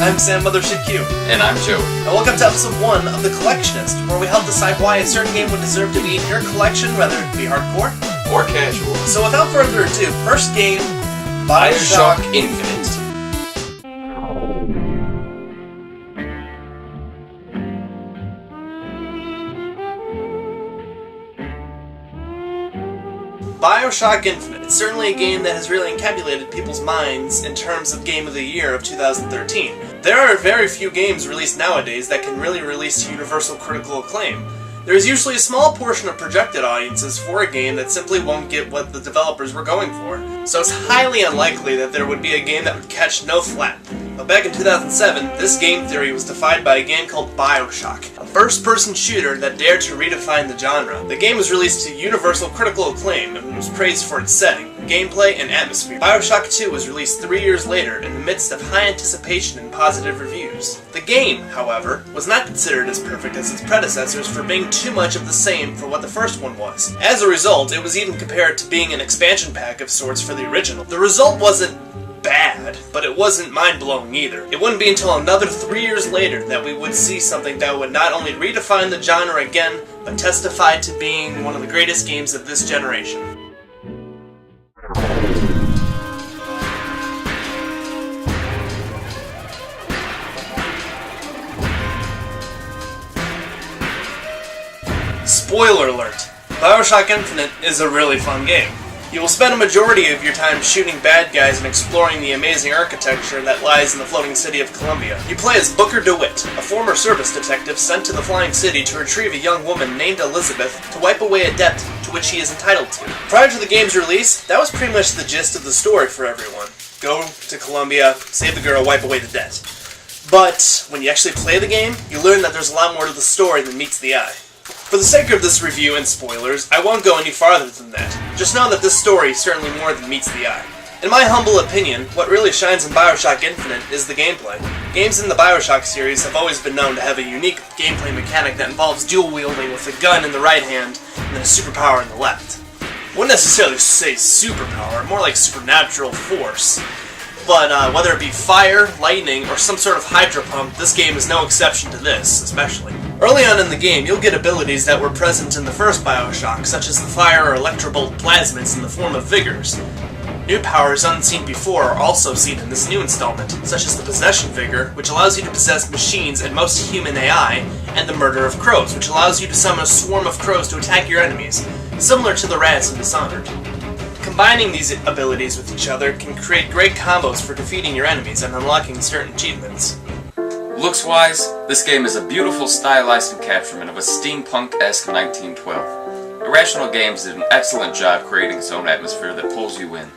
I'm Sam Mothership-Q. And I'm Joe. And welcome to episode 1 of The Collectionist, where we help decide why a certain game would deserve to be in your collection, whether it be hardcore or casual. So without further ado, first game, Bioshock Infinite. Bioshock Infinite. It's certainly a game that has really encapsulated people's minds in terms of Game of the Year of 2013. There are very few games released nowadays that can really release to universal critical acclaim. There is usually a small portion of projected audiences for a game that simply won't get what the developers were going for, so it's highly unlikely that there would be a game that would catch no flap. But back in 2007, this game theory was defied by a game called Bioshock, a first-person shooter that dared to redefine the genre. The game was released to universal critical acclaim and was praised for its setting, gameplay, and atmosphere. Bioshock 2 was released 3 years later in the midst of high anticipation and positive reviews. The game, however, was not considered as perfect as its predecessors for being too much of the same for what the first one was. As a result, it was even compared to being an expansion pack of sorts for the original. The result wasn't bad, but it wasn't mind-blowing either. It wouldn't be until another 3 years later that we would see something that would not only redefine the genre again, but testify to being one of the greatest games of this generation. Spoiler alert! Bioshock Infinite is a really fun game. You will spend a majority of your time shooting bad guys and exploring the amazing architecture that lies in the floating city of Columbia. You play as Booker DeWitt, a former service detective sent to the flying city to retrieve a young woman named Elizabeth to wipe away a debt to which he is entitled to. Prior to the game's release, that was pretty much the gist of the story for everyone. Go to Columbia, save the girl, wipe away the debt. But when you actually play the game, you learn that there's a lot more to the story than meets the eye. For the sake of this review and spoilers, I won't go any farther than that. Just know that this story is certainly more than meets the eye. In my humble opinion, what really shines in Bioshock Infinite is the gameplay. Games in the Bioshock series have always been known to have a unique gameplay mechanic that involves dual wielding with a gun in the right hand and then a superpower in the left. I wouldn't necessarily say superpower, more like supernatural force. But whether it be fire, lightning, or some sort of hydro pump, this game is no exception to this, especially. Early on in the game, you'll get abilities that were present in the first Bioshock, such as the fire or electrobolt plasmids in the form of vigors. New powers unseen before are also seen in this new installment, such as the Possession Vigor, which allows you to possess machines and most human AI, and the Murder of Crows, which allows you to summon a swarm of crows to attack your enemies, similar to the rats in Dishonored. Combining these abilities with each other can create great combos for defeating your enemies and unlocking certain achievements. Looks-wise, this game is a beautiful stylized encapsulation of a steampunk-esque 1912. Irrational Games did an excellent job creating its own atmosphere that pulls you in.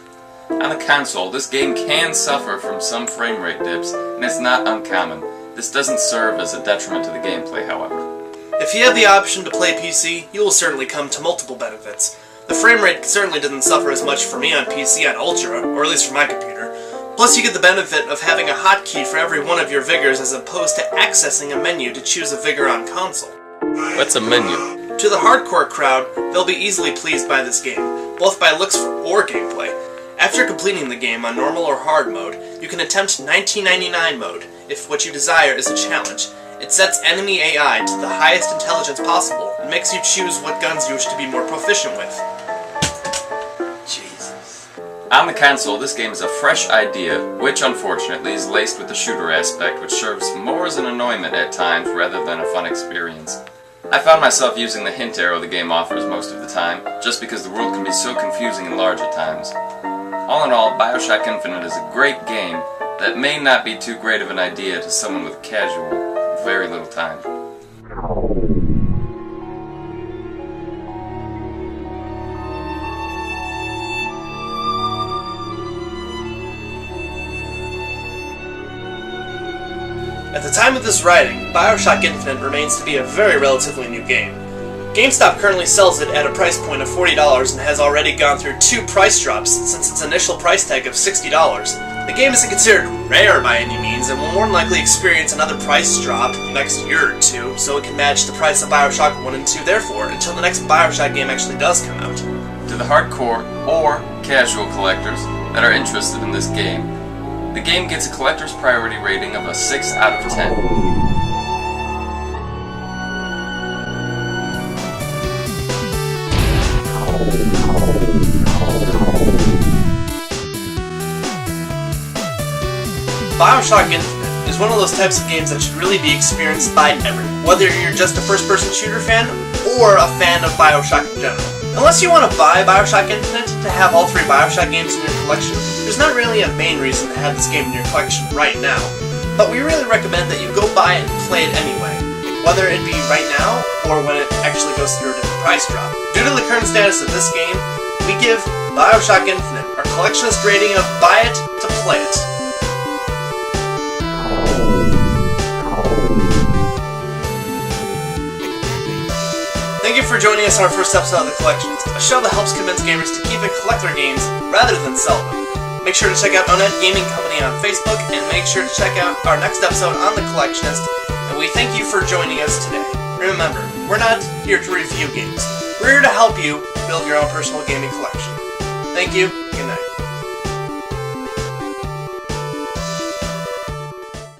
On the console, this game can suffer from some frame rate dips, and it's not uncommon. This doesn't serve as a detriment to the gameplay, however. If you have the option to play PC, you will certainly come to multiple benefits. The frame rate certainly didn't suffer as much for me on PC on Ultra, or at least for my computer. Plus you get the benefit of having a hotkey for every one of your vigors as opposed to accessing a menu to choose a vigor on console. What's a menu? To the hardcore crowd, they'll be easily pleased by this game, both by looks or gameplay. After completing the game on normal or hard mode, you can attempt 1999 mode, if what you desire is a challenge. It sets enemy AI to the highest intelligence possible, and makes you choose what guns you wish to be more proficient with. On the console, this game is a fresh idea, which unfortunately is laced with the shooter aspect, which serves more as an annoyment at times rather than a fun experience. I found myself using the hint arrow the game offers most of the time, just because the world can be so confusing and large at times. All in all, Bioshock Infinite is a great game that may not be too great of an idea to someone with casual, very little time. At the time of this writing, Bioshock Infinite remains to be a very relatively new game. GameStop currently sells it at a price point of $40 and has already gone through 2 price drops since its initial price tag of $60. The game isn't considered rare by any means and will more than likely experience another price drop next year or two, so it can match the price of Bioshock 1 and 2 therefore, until the next Bioshock game actually does come out. To the hardcore or casual collectors that are interested in this game, The game gets a collector's priority rating of a 6 out of 10. Bioshock Infinite is one of those types of games that should really be experienced by everyone, whether you're just a first-person shooter fan or a fan of Bioshock in general. Unless you want to buy Bioshock Infinite to have all 3 Bioshock games in your collection, there's not really a main reason to have this game in your collection right now, but we really recommend that you go buy it and play it anyway, whether it be right now or when it actually goes through a different price drop. Due to the current status of this game, we give Bioshock Infinite our collectionist rating of buy it to play it. Thank you for joining us on our first episode of The Collectionist, a show that helps convince gamers to keep and collect their games rather than sell them. Make sure to check out Onet Gaming Company on Facebook, and make sure to check out our next episode on The Collectionist, and we thank you for joining us today. Remember, we're not here to review games. We're here to help you build your own personal gaming collection. Thank you.